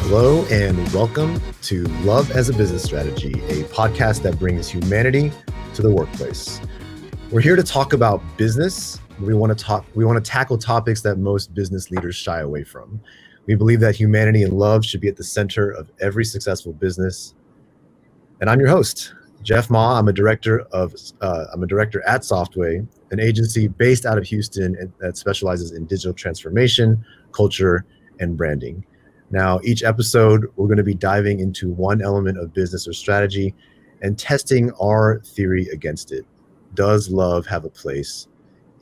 Hello and welcome to Love as a Business Strategy, a podcast that brings humanity to the workplace. We're here to talk about business. We want to tackle topics that most business leaders shy away from. We believe that humanity and love should be at the center of every successful business. And I'm your host, Jeff Ma. I'm a director at Softway, an agency based out of Houston that specializes in digital transformation, culture, and branding. Now, each episode, we're going to be diving into one element of business or strategy and testing our theory against it. Does love have a place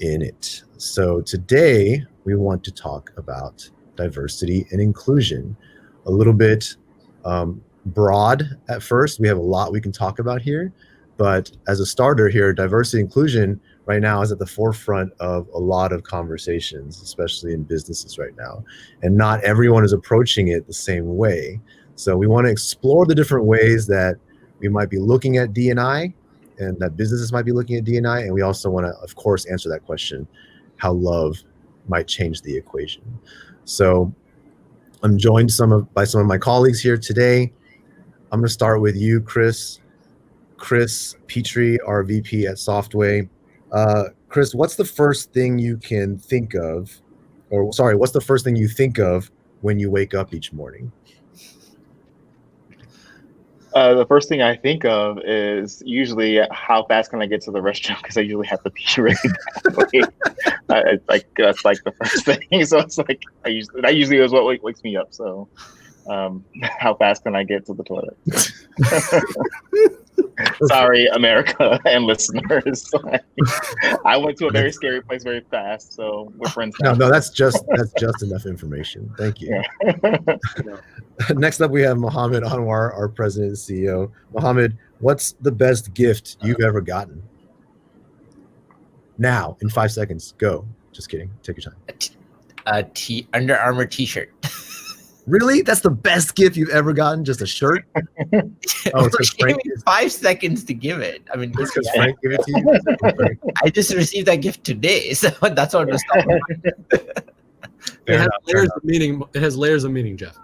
in it? So today, we want to talk about diversity and inclusion. A little bit broad at first. We have a lot we can talk about here. But as a starter here, diversity and inclusion right now is at the forefront of a lot of conversations, especially in businesses right now. And not everyone is approaching it the same way. So we want to explore the different ways that we might be looking at D&I and that businesses might be looking at D&I. And we also want to, of course, answer that question, how love might change the equation. So I'm joined by some of my colleagues here today. I'm going to start with you, Chris. Chris Petrie, our VP at Softway. Chris, what's the first thing you can think of, what's the first thing you think of when you wake up each morning? The first thing I think of is usually how fast can I get to the restroom, because I usually have to pee really badly. That's like the first thing. So it's like that usually is what wakes me up. So how fast can I get to the toilet? Sorry, America and listeners. I went to a very scary place very fast, so we're friends now. No, that's just enough information. Thank you. Yeah. Next up, we have Mohammed Anwar, our president and CEO. Mohammed, what's the best gift you've ever gotten? Now, in 5 seconds, go. Just kidding. Take your time. Under Armour t-shirt. Really? That's the best gift you've ever gotten? Just a shirt? Oh, it gave me 5 seconds to give it. I mean, because Frank gave it to you? I just received that gift today, so that's what I was talking about. It has layers of meaning. It has layers of meaning, Jeff.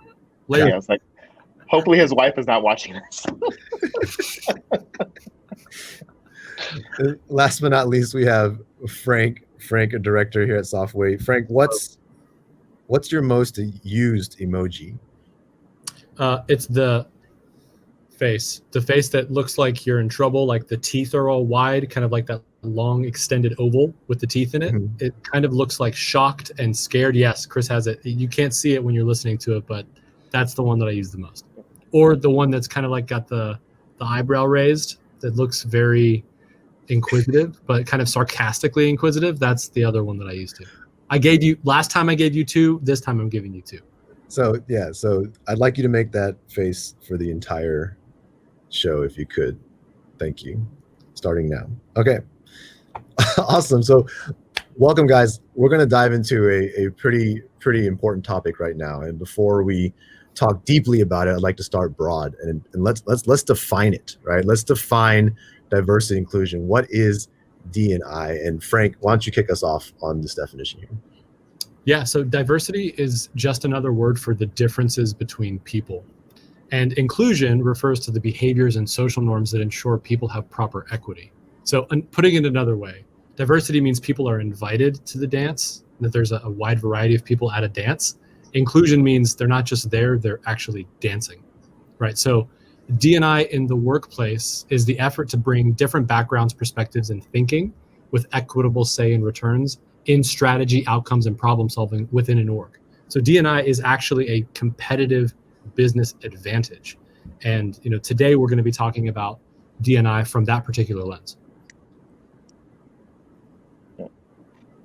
Yeah, it's like, hopefully his wife is not watching this. Last but not least, we have Frank, a director here at Softway. Frank, what's your most used emoji? It's the face that looks like you're in trouble, like the teeth are all wide, kind of like that long extended oval with the teeth in it. Mm-hmm. It kind of looks like shocked and scared. Yes, Chris has it. You can't see it when you're listening to it, but that's the one that I use the most. Or the one that's kind of like got the eyebrow raised that looks very inquisitive, but kind of sarcastically inquisitive. That's the other one that I use too. Last time I gave you 2, this time I'm giving you 2. So I'd like you to make that face for the entire show if you could. Thank you. Starting now. Okay. Awesome. So welcome, guys. We're going to dive into a pretty important topic right now. And before we talk deeply about it, I'd like to start broad and let's define it, right? Let's define diversity and inclusion. What is D&I? And Frank, why don't you kick us off on this definition here? Yeah, so diversity is just another word for the differences between people. And inclusion refers to the behaviors and social norms that ensure people have proper equity. So putting it another way, diversity means people are invited to the dance, that there's a wide variety of people at a dance. Inclusion means they're not just there, they're actually dancing, right? So D&I in the workplace is the effort to bring different backgrounds, perspectives, and thinking with equitable say and returns in strategy, outcomes, and problem solving within an org. So D&I is actually a competitive business advantage. And today we're going to be talking about D&I from that particular lens.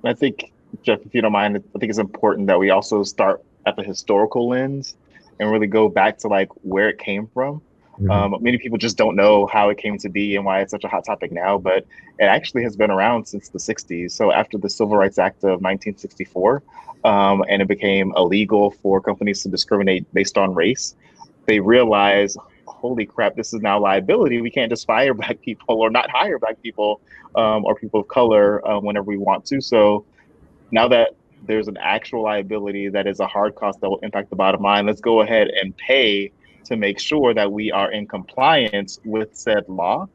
I think, Jeff, if you don't mind, I think it's important that we also start at the historical lens and really go back to like where it came from. Mm-hmm. Many people just don't know how it came to be and why it's such a hot topic now, but it actually has been around since the 60s. So after the Civil Rights Act of 1964, and it became illegal for companies to discriminate based on race, they realized, holy crap, this is now liability. We can't just fire Black people or not hire Black people or people of color whenever we want to. So now that there's an actual liability that is a hard cost that will impact the bottom line. Let's go ahead and pay to make sure that we are in compliance with said law.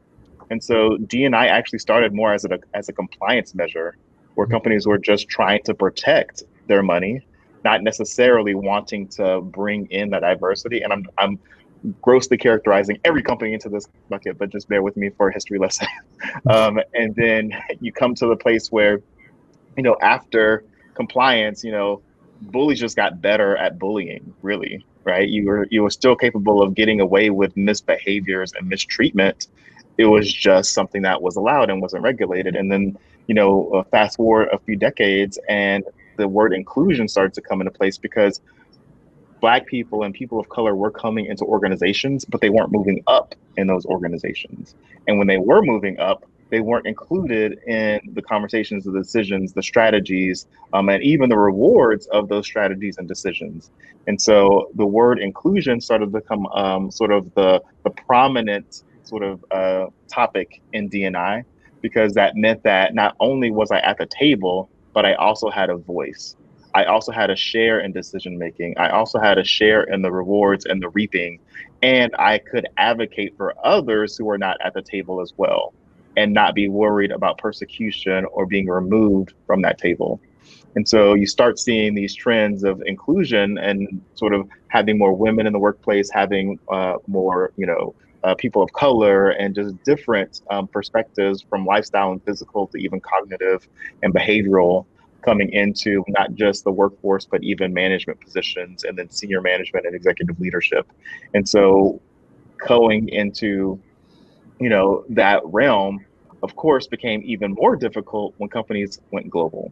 And so D&I actually started more as a compliance measure, where companies were just trying to protect their money, not necessarily wanting to bring in that diversity. And I'm grossly characterizing every company into this bucket, but just bear with me for a history lesson. And then you come to the place where, after compliance, bullies just got better at bullying, really, right? You were still capable of getting away with misbehaviors and mistreatment. It was just something that was allowed and wasn't regulated. And then, fast forward a few decades and the word inclusion started to come into place, because Black people and people of color were coming into organizations, but they weren't moving up in those organizations. And when they were moving up, they weren't included in the conversations, the decisions, the strategies, and even the rewards of those strategies and decisions. And so the word inclusion started to become sort of the prominent sort of topic in D&I, because that meant that not only was I at the table, but I also had a voice. I also had a share in decision making. I also had a share in the rewards and the reaping, and I could advocate for others who are not at the table as well, and not be worried about persecution or being removed from that table. And so you start seeing these trends of inclusion and sort of having more women in the workplace, having more, people of color, and just different perspectives from lifestyle and physical to even cognitive and behavioral coming into not just the workforce, but even management positions, and then senior management and executive leadership. And so going into, that realm, of course, became even more difficult when companies went global,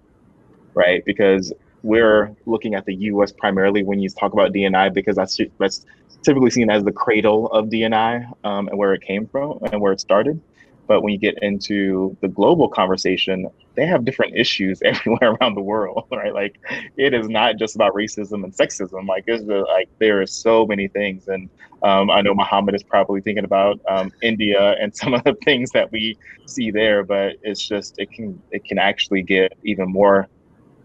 right? Because we're looking at the US primarily when you talk about D&I, because that's typically seen as the cradle of D&I, and where it came from and where it started. But when you get into the global conversation, they have different issues everywhere around the world, right? Like, it is not just about racism and sexism. There are so many things. And I know Muhammad is probably thinking about India and some of the things that we see there, but it's just, it can actually get even more,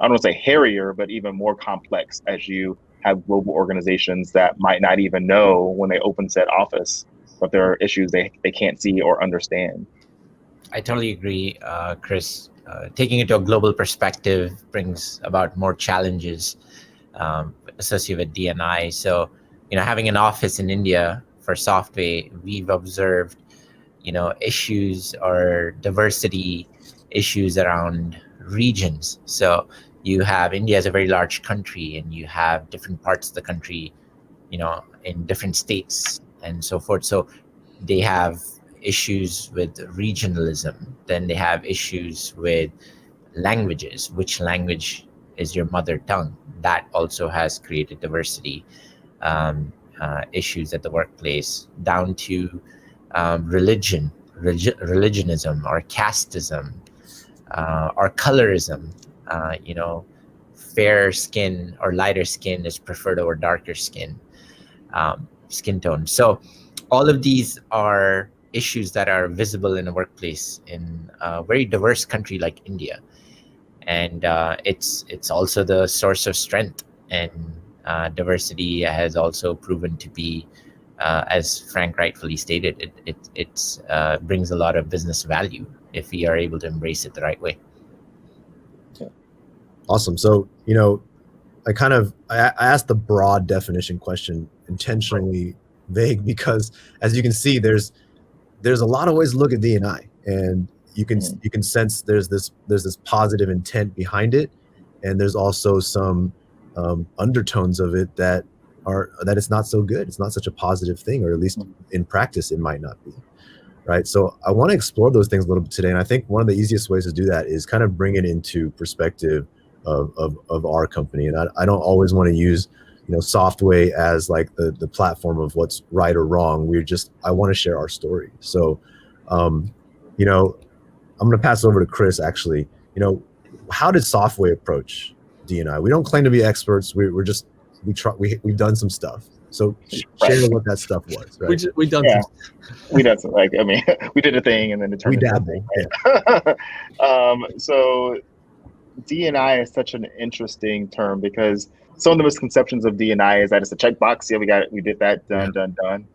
I don't want to say hairier, but even more complex as you have global organizations that might not even know when they open said office, but there are issues they can't see or understand. I totally agree, Chris. Taking it to a global perspective brings about more challenges associated with D&I. So, having an office in India for Softway, we've observed, issues or diversity issues around regions. So you have India as a very large country, and you have different parts of the country, in different states and so forth. So they have issues with regionalism. Then they have issues with languages. Which language is your mother tongue? That also has created diversity issues at the workplace, down to religionism or casteism or colorism. Fair skin or lighter skin is preferred over darker skin tone. So all of these are issues that are visible in a workplace in a very diverse country like India. And it's also the source of strength, and diversity has also proven to be, as Frank rightfully stated, it brings a lot of business value if we are able to embrace it the right way. Awesome. So, I asked the broad definition question intentionally vague, because as you can see, there's a lot of ways to look at D&I, and you can sense there's this positive intent behind it, and there's also some undertones of it that it's not so good. It's not such a positive thing, or at least in practice it might not be, right? So I want to explore those things a little bit today, and I think one of the easiest ways to do that is kind of bring it into perspective of our company. And I don't always want to use Softway as like the platform of what's right or wrong. I want to share our story. So I'm going to pass it over to Chris. Actually, how did Softway approach D&I? We don't claim to be experts. We've done some stuff. So share what that stuff was. Right? We done some. We did a thing, and then it turned we into dabbled. a thing, right? So D&I is such an interesting term because some of the misconceptions of D&I is that it's a checkbox. Yeah, we did that, done.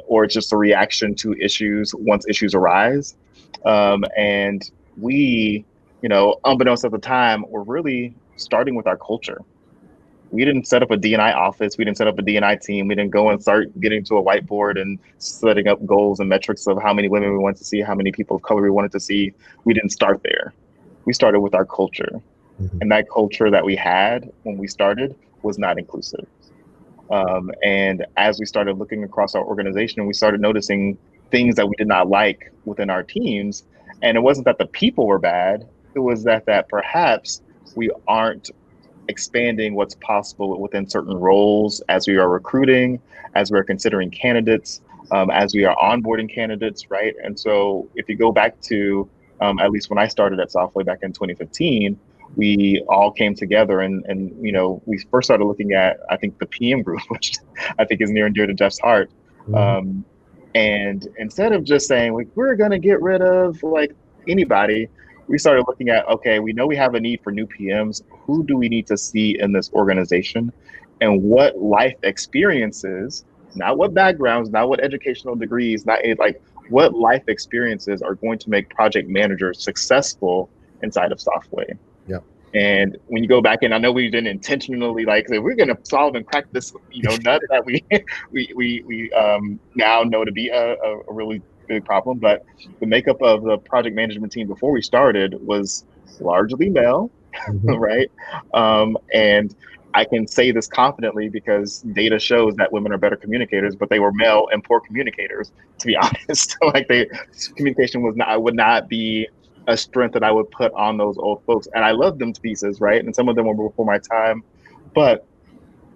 Or it's just a reaction to issues once issues arise. And we, unbeknownst at the time, were really starting with our culture. We didn't set up a D&I office. We didn't set up a D&I team. We didn't go and start getting to a whiteboard and setting up goals and metrics of how many women we wanted to see, how many people of color we wanted to see. We didn't start there. We started with our culture. Mhm. And that culture that we had when we started was not inclusive. And as we started looking across our organization, we started noticing things that we did not like within our teams. And it wasn't that the people were bad. It was that perhaps we aren't expanding what's possible within certain roles as we are recruiting, as we're considering candidates, as we are onboarding candidates, right? And so if you go back to, at least when I started at Softway back in 2015, we all came together and we first started looking at, I think, the PM group, which I think is near and dear to Jeff's heart. Mhm. And instead of just saying, like, we're going to get rid of anybody, we started looking at, okay, we know we have a need for new PMs. Who do we need to see in this organization? And what life experiences, not what backgrounds, not what educational degrees, what life experiences are going to make project managers successful inside of Softway? Yeah. And when you go back, and I know we didn't intentionally say we're going to solve and crack this, nut that we now know to be a really big problem. But the makeup of the project management team before we started was largely male, Mhm. right? And I can say this confidently because data shows that women are better communicators, but they were male and poor communicators, to be honest. Communication would not be a strength that I would put on those old folks. And I love them to pieces, right? And some of them were before my time. But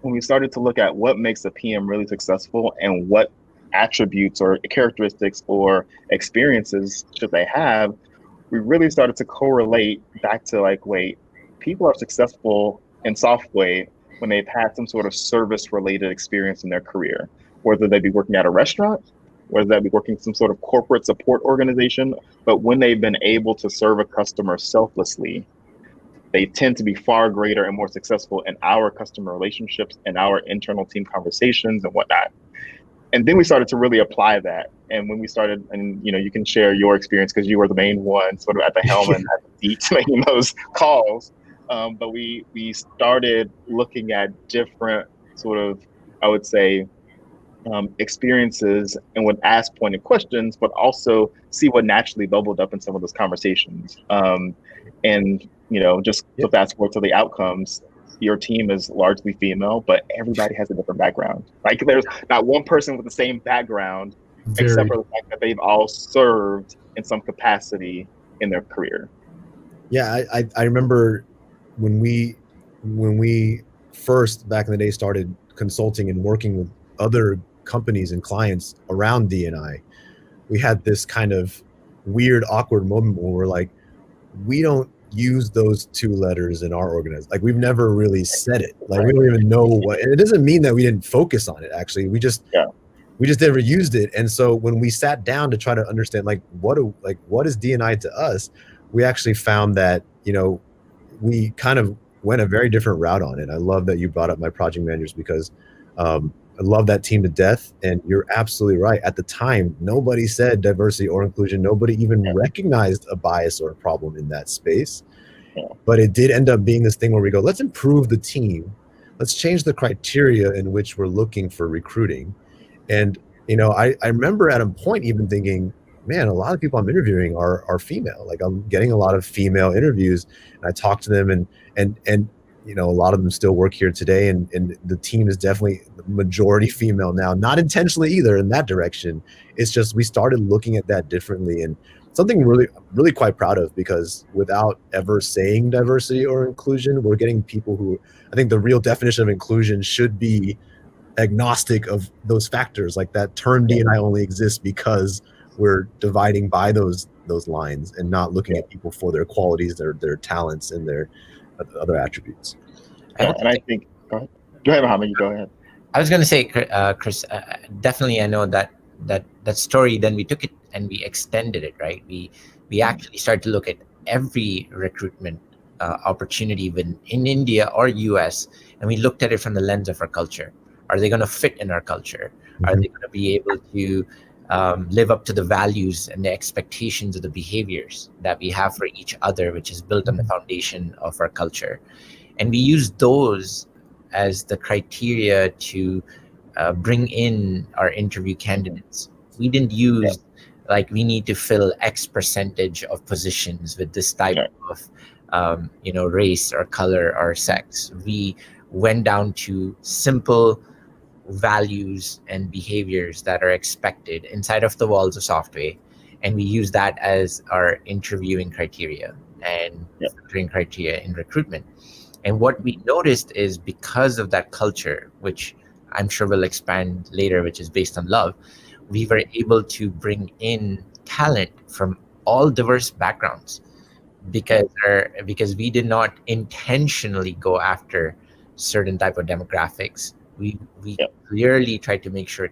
when we started to look at what makes a PM really successful and what attributes or characteristics or experiences should they have, we really started to correlate back to wait, people are successful in Softway when they've had some sort of service related experience in their career, whether they be working at a restaurant, whether that be working some sort of corporate support organization. But when they've been able to serve a customer selflessly, they tend to be far greater and more successful in our customer relationships and our internal team conversations and whatnot. And then we started to really apply that. And when we started, and you can share your experience because you were the main one sort of at the helm and at the seat making those calls. But we started looking at different sort of, I would say, experiences and would ask pointed questions, but also see what naturally bubbled up in some of those conversations. And just to fast forward to the outcomes, your team is largely female, but everybody has a different background. There's not one person with the same background, except for the fact that they've all served in some capacity in their career. Yeah, I remember when we first back in the day started consulting and working with other companies and clients around D&I, we had this kind of weird, awkward moment where we're like, we don't use those two letters in our organization. We've never really said it. We don't even know what, and it doesn't mean that we didn't focus on it. Actually, we just never used it. And so when we sat down to try to understand what is D&I to us, we actually found that we kind of went a very different route on it. I love that you brought up my project managers because I love that team to death. And you're absolutely right. At the time, nobody said diversity or inclusion. Nobody even recognized a bias or a problem in that space. But it did end up being this thing where we go, let's improve the team. Let's change the criteria in which we're looking for recruiting. And, I remember at a point even thinking, man, a lot of people I'm interviewing are female. I'm getting a lot of female interviews, and I talk to them and a lot of them still work here today, and the team is definitely the majority female now, not intentionally either in that direction. It's just we started looking at that differently, and something really, really quite proud of, because without ever saying diversity or inclusion, we're getting people who, I think the real definition of inclusion should be agnostic of those factors. That term D&I only exists because we're dividing by those lines and not looking at people for their qualities, their talents, and their other attributes. And I think, go ahead, Mohammed, you go ahead. I was going to say, Chris, definitely I know that story, then we took it and we extended it, right? We actually started to look at every recruitment opportunity in India or US, and we looked at it from the lens of our culture. Are they going to fit in our culture? Are they going to be able to live up to the values and the expectations of the behaviors that we have for each other, which is built on the foundation of our culture? And we use those as the criteria to bring in our interview candidates. We didn't use like we need to fill X percentage of positions with this type of race or color or sex. We went down to simple values and behaviors that are expected inside of the walls of Softway, and we use that as our interviewing criteria and filtering criteria in recruitment. And what we noticed is because of that culture, which I'm sure we'll expand later, which is based on love, we were able to bring in talent from all diverse backgrounds because we did not intentionally go after certain type of demographics. We clearly tried to make sure,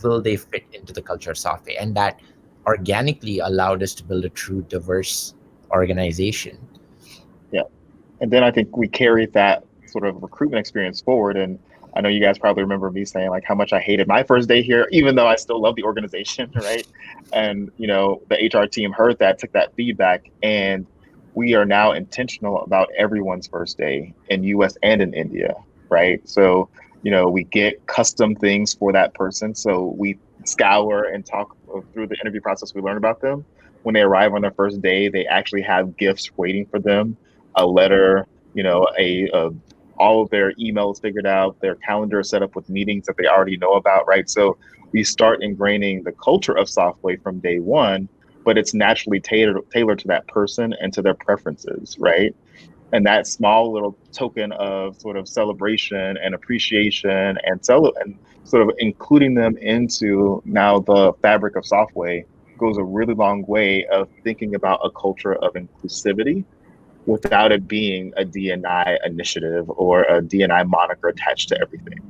will they fit into the culture of Softway? And that organically allowed us to build a true diverse organization. Yeah. And then I think we carried that sort of recruitment experience forward. And I know you guys probably remember me saying like how much I hated my first day here, even though I still love the organization, right? And, the HR team heard that, took that feedback, and we are now intentional about everyone's first day in US and in India, right? So, we get custom things for that person. So we scour and talk through the interview process. We learn about them. When they arrive on their first day, they actually have gifts waiting for them, a letter, all of their emails figured out, their calendar set up with meetings that they already know about, right? So we start ingraining the culture of Softway from day one, but it's naturally tailored to that person and to their preferences, right? And that small little token of sort of celebration and appreciation and sort of including them into now the fabric of Softway goes a really long way of thinking about a culture of inclusivity without it being a D&I initiative or a D&I moniker attached to everything.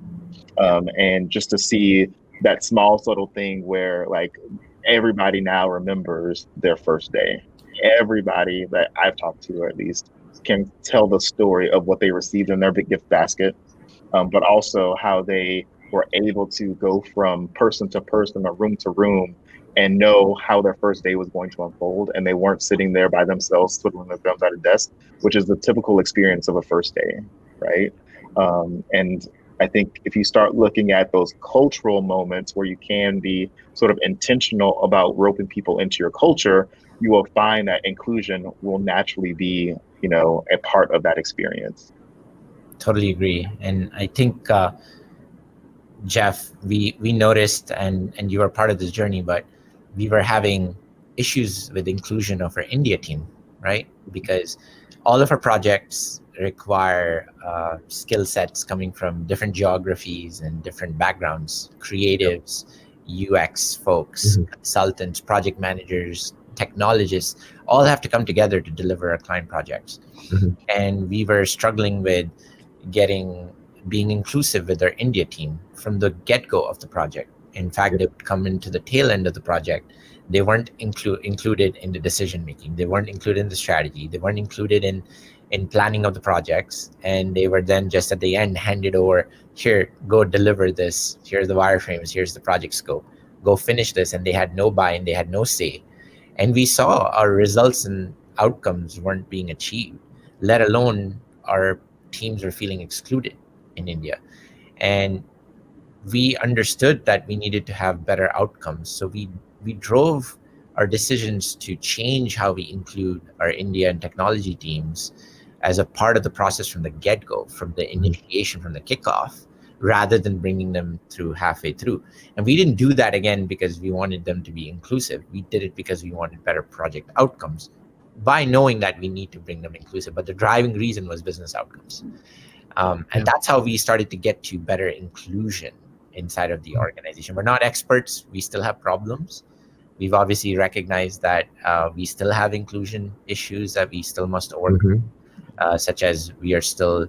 And just to see that small subtle thing where like everybody now remembers their first day. Everybody that I've talked to, at least, can tell the story of what they received in their big gift basket, but also how they were able to go from person to person or room to room and know how their first day was going to unfold. And they weren't sitting there by themselves twiddling their thumbs at a desk, which is the typical experience of a first day, right? And I think if you start looking at those cultural moments where you can be sort of intentional about roping people into your culture, you will find that inclusion will naturally be, a part of that experience. Totally agree. And I think, Jeff, we noticed, and you were part of this journey, but we were having issues with inclusion of our India team, right? Because all of our projects require skill sets coming from different geographies and different backgrounds, creatives, UX folks, consultants, project managers, technologists, all have to come together to deliver our client projects. And we were struggling with being inclusive with our India team from the get-go of the project. In fact, they would come into the tail end of the project. They weren't included in the decision making. They weren't included in the strategy. They weren't included in planning of the projects. And they were then just at the end handed over, here, go deliver this. Here's the wireframes. Here's the project scope. Go finish this. And they had no buy-in. They had no say. And we saw our results and outcomes weren't being achieved, let alone our teams were feeling excluded in India. And we understood that we needed to have better outcomes. So we drove our decisions to change how we include our India and technology teams as a part of the process from the get-go, from the initiation, from the kickoff, rather than bringing them through halfway through. And we didn't do that again because we wanted them to be inclusive. We did it because we wanted better project outcomes by knowing that we need to bring them inclusive. But the driving reason was business outcomes. And that's how we started to get to better inclusion inside of the organization. We're not experts. We still have problems. We've obviously recognized that we still have inclusion issues that we still must work such as we are still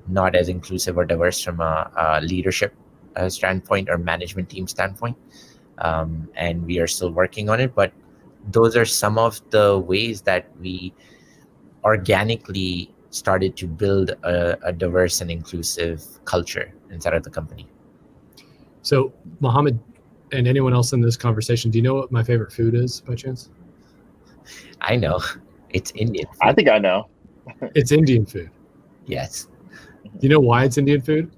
not as inclusive or diverse from a leadership standpoint or management team standpoint. And we are still working on it. But those are some of the ways that we organically started to build a diverse and inclusive culture inside of the company. So, Mohammed, and anyone else in this conversation, do you know what my favorite food is by chance? I know. It's Indian food. I think I know. It's Indian food. Yes. Do you know why it's Indian food?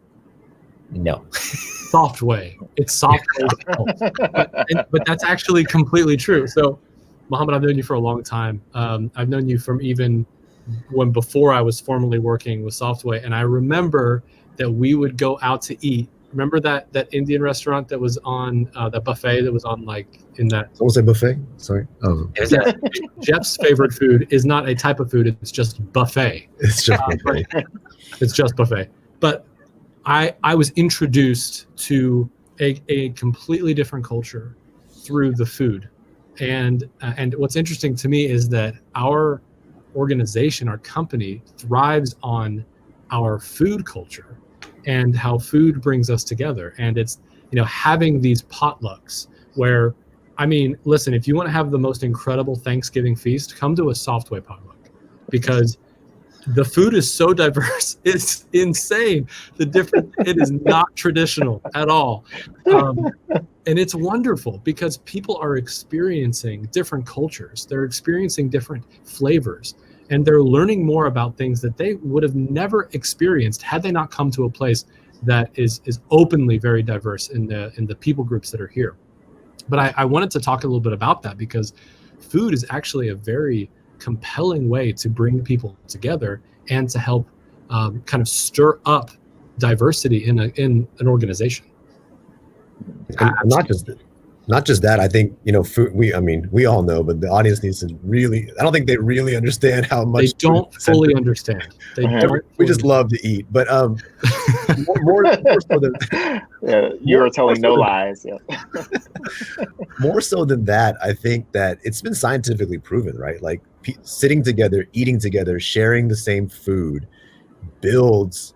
No. Soft way. It's soft way to help. But that's actually completely true. So, Mohammed, I've known you for a long time. I've known you from even when before I was formally working with Softway, and I remember that we would go out to eat. Remember that Indian restaurant that was on that buffet that was on like in that. What was that buffet? Sorry. Oh, It was a- Jeff's favorite food is not a type of food; it's just buffet. it's just buffet. It's just buffet. But I was introduced to a completely different culture through the food, and what's interesting to me is that our organization, our company, thrives on our food culture and how food brings us together. And it's, having these potlucks where, I mean, listen, if you want to have the most incredible Thanksgiving feast, come to a Softway potluck, because the food is so diverse. It's insane. It is not traditional at all. And it's wonderful because people are experiencing different cultures. They're experiencing different flavors, and they're learning more about things that they would have never experienced had they not come to a place that is openly very diverse in the people groups that are here. But I wanted to talk a little bit about that because food is actually a very compelling way to bring people together and to help kind of stir up diversity in an organization. And not just that. I think food. We all know, but the audience needs to really. I don't think they really understand how much They don't fully understand. They don't. We just love to eat, but more so than Yeah, you're telling no lies. Yeah. more so than that, I think that it's been scientifically proven, right? Like sitting together, eating together, sharing the same food builds.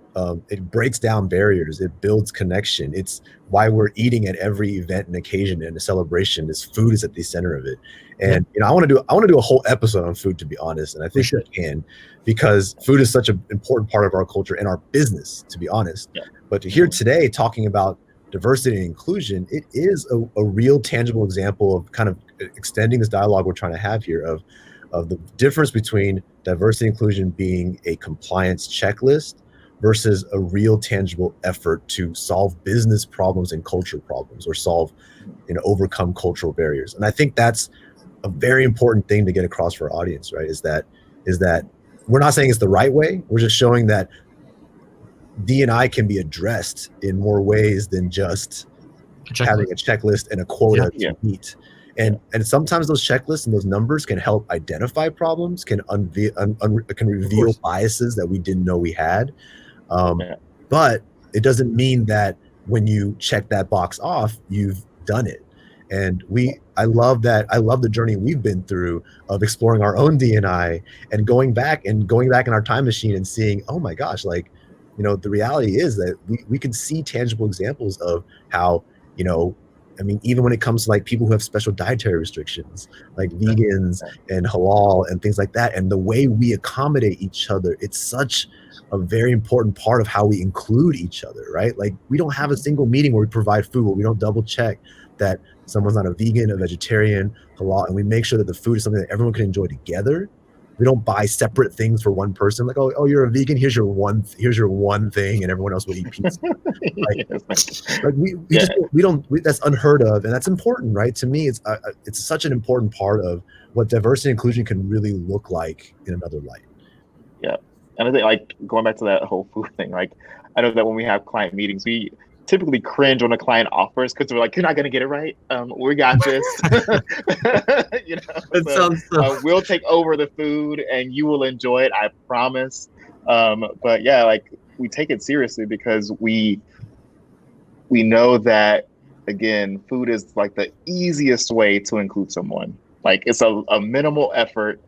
It breaks down barriers. It builds connection. It's why we're eating at every event and occasion and a celebration. This food is at the center of it. And I want to do a whole episode on food, to be honest. And I think we can, because food is such an important part of our culture and our business, to be honest. Yeah. But to hear today talking about diversity and inclusion, it is a real tangible example of kind of extending this dialogue we're trying to have here of the difference between diversity and inclusion being a compliance checklist versus a real tangible effort to solve business problems and culture problems, or overcome cultural barriers. And I think that's a very important thing to get across for our audience, right? Is that we're not saying it's the right way. We're just showing that D&I can be addressed in more ways than just having a checklist and a quota to meet. And sometimes those checklists and those numbers can help identify problems, can reveal biases that we didn't know we had. But it doesn't mean that when you check that box off, you've done it. And I love that. I love the journey we've been through of exploring our own D&I and going back in our time machine and seeing, oh my gosh, the reality is that we can see tangible examples of how, even when it comes to people who have special dietary restrictions, like vegans and halal and things like that, and the way we accommodate each other, it's such a very important part of how we include each other, right? Like, we don't have a single meeting where we provide food where we don't double check that someone's not a vegan, a vegetarian, halal, and we make sure that the food is something that everyone can enjoy together. We don't buy separate things for one person. Like, oh, you're a vegan. Here's your one thing, and everyone else will eat pizza. That's unheard of, and that's important, right? To me, it's such an important part of what diversity and inclusion can really look like in another light. Yeah, and I think going back to that whole food thing, I know that when we have client meetings, we typically cringe when a client offers because we're like, you're not going to get it right. We got this. We'll take over the food and you will enjoy it. I promise. But yeah, we take it seriously because we know that, again, food is the easiest way to include someone. It's a minimal effort,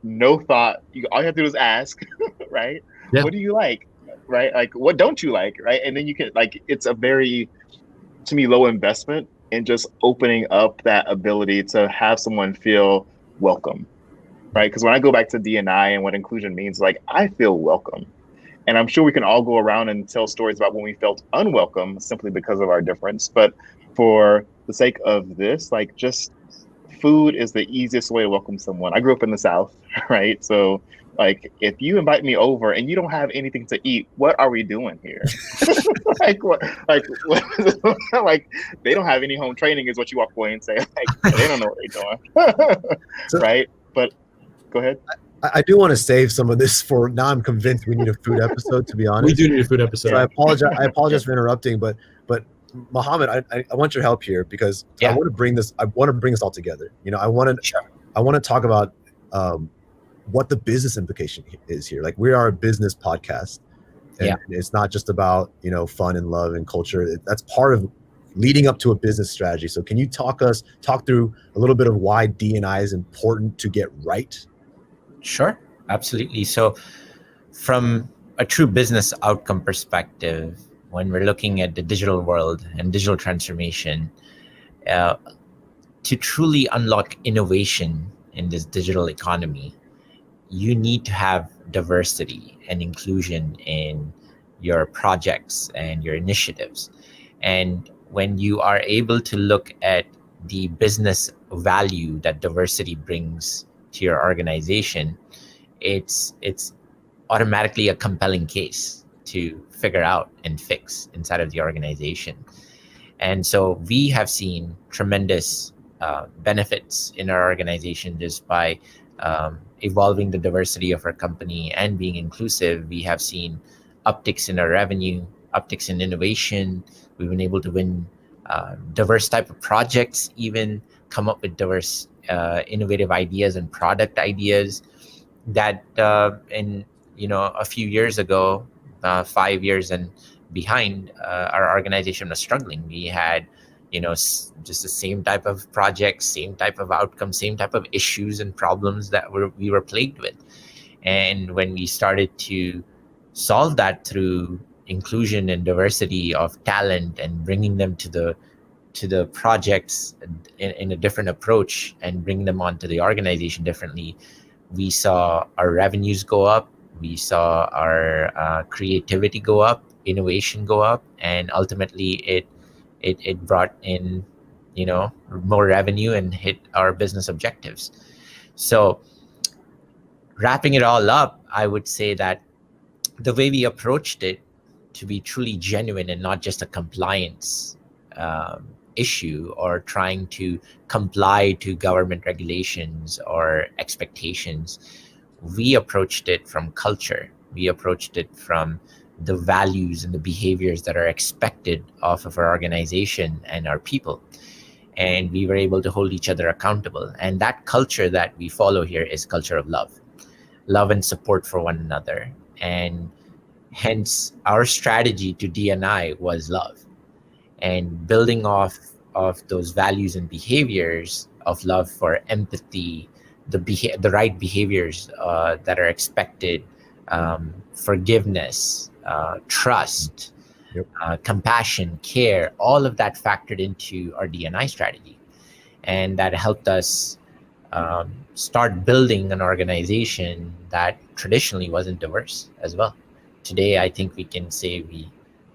no thought. All you have to do is ask, right? Yeah. What do you like? Right? What don't you like? Right? And then you can, it's a very, to me, low investment in just opening up that ability to have someone feel welcome. right? Because when I go back to D&I and what inclusion means, like I feel welcome. And I'm sure we can all go around and tell stories about when we felt unwelcome simply because of our difference. But for the sake of this, like just food is the easiest way to welcome someone. I grew up in the South, right? So like if you invite me over and you don't have anything to eat, what are we doing here? like what like they don't have any home training is what you walk away and say, like they don't know what they're doing. Right? But go ahead. I do want to save some of this for now. I'm convinced we need a food episode, to be honest. We do need a food episode. So I apologize for interrupting, but Mohammed, I want your help here because I want to bring this all together. You know, I want to talk about what the business implication is here. Like we are a business podcast, and it's not just about, you know, fun and love and culture. That's part of leading up to a business strategy. So can you talk through a little bit of why D&I is important to get right? Sure, absolutely. So from a true business outcome perspective, when we're looking at the digital world and digital transformation, to truly unlock innovation in this digital economy, you need to have diversity and inclusion in your projects and your initiatives. And when you are able to look at the business value that diversity brings to your organization, it's automatically a compelling case to figure out and fix inside of the organization. And so we have seen tremendous benefits in our organization just by evolving the diversity of our company and being inclusive. We have seen upticks in our revenue, upticks in innovation. We've been able to win diverse type of projects, even come up with diverse innovative ideas and product ideas that in a few years ago, 5 years and behind, our organization was struggling. We had just the same type of projects, same type of outcomes, same type of issues and problems that we were plagued with. And when we started to solve that through inclusion and diversity of talent and bringing them to the projects in a different approach and bring them onto the organization differently, we saw our revenues go up, we saw our creativity go up, innovation go up, and ultimately it brought in more revenue and hit our business objectives. So wrapping it all up, I would say that the way we approached it to be truly genuine and not just a compliance issue or trying to comply to government regulations or expectations, we approached it from culture. We approached it from the values and the behaviors that are expected of our organization and our people. And we were able to hold each other accountable. And that culture that we follow here is culture of love and support for one another. And hence our strategy to D&I was love, and building off of those values and behaviors of love for empathy, the right behaviors that are expected, forgiveness, trust, compassion, care, all of that factored into our D&I strategy. And that helped us start building an organization that traditionally wasn't diverse as well. Today, I think we can say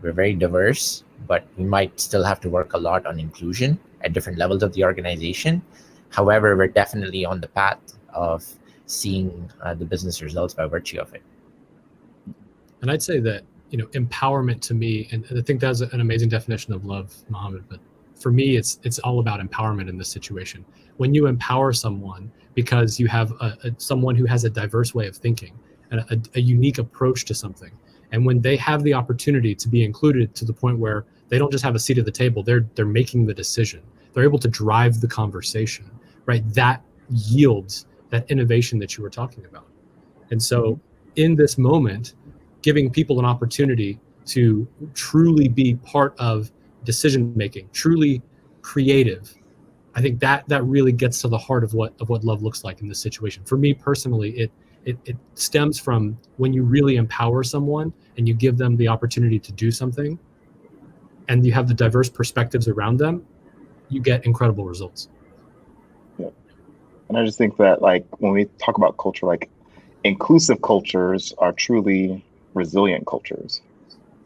we're very diverse, but we might still have to work a lot on inclusion at different levels of the organization. However, we're definitely on the path of seeing the business results by virtue of it. And I'd say that, empowerment to me, and I think that's an amazing definition of love, Mohammed, but for me, it's all about empowerment in this situation. When you empower someone because you have someone who has a diverse way of thinking and a unique approach to something, and when they have the opportunity to be included to the point where they don't just have a seat at the table, they're making the decision, they're able to drive the conversation, right? That yields that innovation that you were talking about. And so in this moment, giving people an opportunity to truly be part of decision making, truly creative, I think that really gets to the heart of what love looks like in this situation. For me personally, it stems from when you really empower someone and you give them the opportunity to do something, and you have the diverse perspectives around them, you get incredible results. And I just think that like when we talk about culture, like inclusive cultures are truly resilient cultures,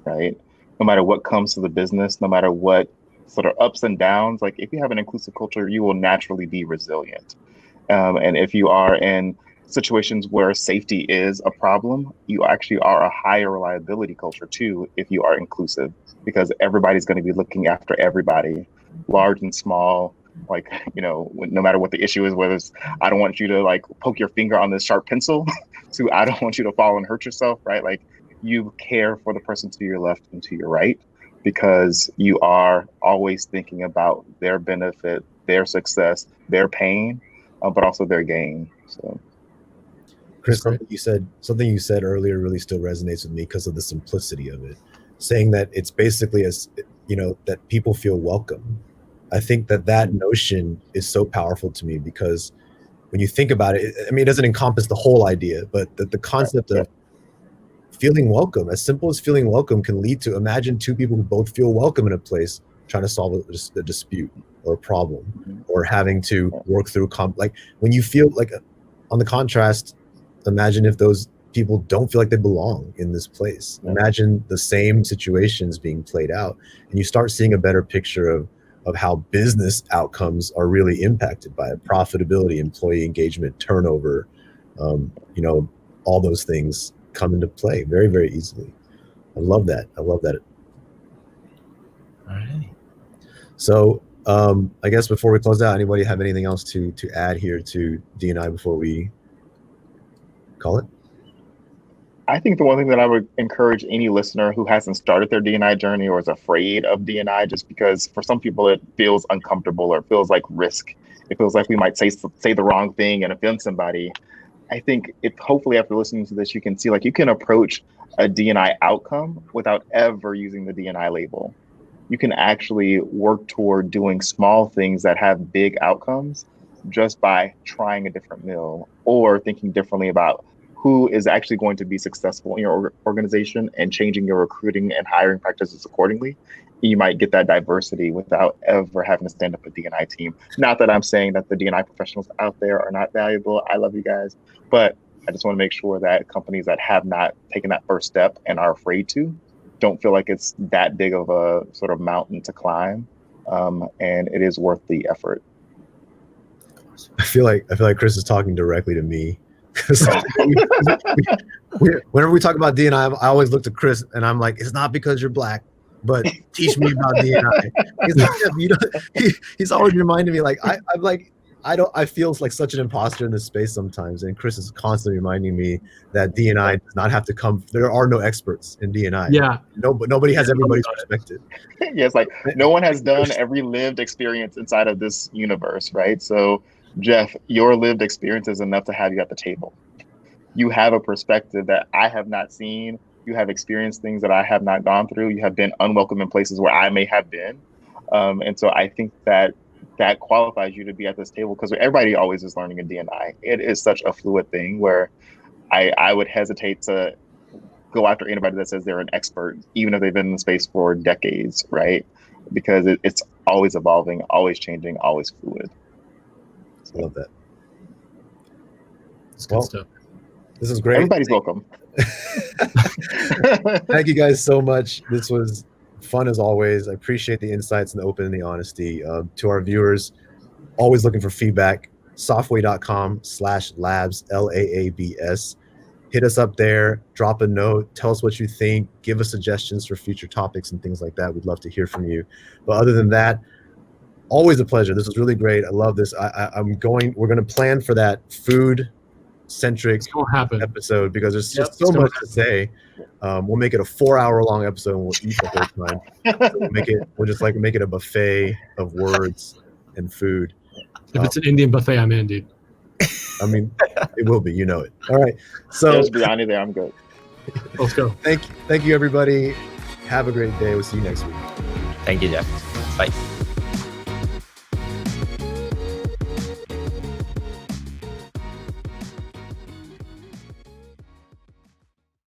right? No matter what comes to the business, no matter what sort of ups and downs, like if you have an inclusive culture, you will naturally be resilient. And if you are in situations where safety is a problem, you actually are a higher reliability culture too, if you are inclusive, because everybody's going to be looking after everybody, large and small. Like, no matter what the issue is, whether it's, I don't want you to like poke your finger on this sharp pencil to, I don't want you to fall and hurt yourself, right? Like you care for the person to your left and to your right, because you are always thinking about their benefit, their success, their pain, but also their gain. So, Chris, something you said earlier really still resonates with me because of the simplicity of it. Saying that it's basically that people feel welcome. I think that notion is so powerful to me because when you think about it, I mean, it doesn't encompass the whole idea, but the concept of feeling welcome, as simple as feeling welcome, can lead to, imagine two people who both feel welcome in a place trying to solve a dispute or a problem, or having to work through like when you feel like, on the contrast, imagine if those people don't feel like they belong in this place. Imagine the same situations being played out, and you start seeing a better picture of how business outcomes are really impacted by it. Profitability, employee engagement, turnover, all those things come into play very, very easily. I love that. All right. So I guess before we close out, anybody have anything else to add here to D&I before we call it? I think the one thing that I would encourage any listener who hasn't started their D&I journey or is afraid of D&I, just because for some people it feels uncomfortable or it feels like risk. It feels like we might say the wrong thing and offend somebody. I think if hopefully after listening to this, you can see like you can approach a D&I outcome without ever using the D&I label. You can actually work toward doing small things that have big outcomes just by trying a different meal or thinking differently about who is actually going to be successful in your organization and changing your recruiting and hiring practices accordingly. You might get that diversity without ever having to stand up a D&I team. Not that I'm saying that the D&I professionals out there are not valuable. I love you guys, but I just want to make sure that companies that have not taken that first step and are afraid to don't feel like it's that big of a sort of mountain to climb, and it is worth the effort. I feel like Chris is talking directly to me. Whenever we talk about D&I, I always look to Chris and I'm like, it's not because you're black, but teach me about D&I. He's like, he's always reminding me, like, I'm like, I feel like such an imposter in this space sometimes, and Chris is constantly reminding me that D&I does not have to come. There are no experts in D&I. Yeah. But nobody has everybody's perspective. Yeah, it's like no one has done every lived experience inside of this universe, right? So, Jeff, your lived experience is enough to have you at the table. You have a perspective that I have not seen. You have experienced things that I have not gone through. You have been unwelcome in places where I may have been. And so I think that qualifies you to be at this table, because everybody always is learning in D&I. It is such a fluid thing where I would hesitate to go after anybody that says they're an expert, even if they've been in the space for decades, right? Because it's always evolving, always changing, always fluid. I love that. It's good stuff. This is great. Everybody's welcome. Thank you guys so much. This was fun as always. I appreciate the insights and the open and the honesty. To our viewers, always looking for feedback. Softway.com/labs, LAABS. Hit us up there, drop a note, tell us what you think, give us suggestions for future topics and things like that. We'd love to hear from you. But other than that, always a pleasure. This was really great. I love this. We're going to plan for that food-centric episode, because there's just so much to say. We'll make it a 4-hour-long episode and we'll eat the whole time. So we'll just like make it a buffet of words and food. If it's an Indian buffet, I'm in, dude. I mean, it will be, you know it. All right. So there's biryani there. I'm good. Let's go. Thank you, everybody. Have a great day. We'll see you next week. Thank you, Jeff. Bye.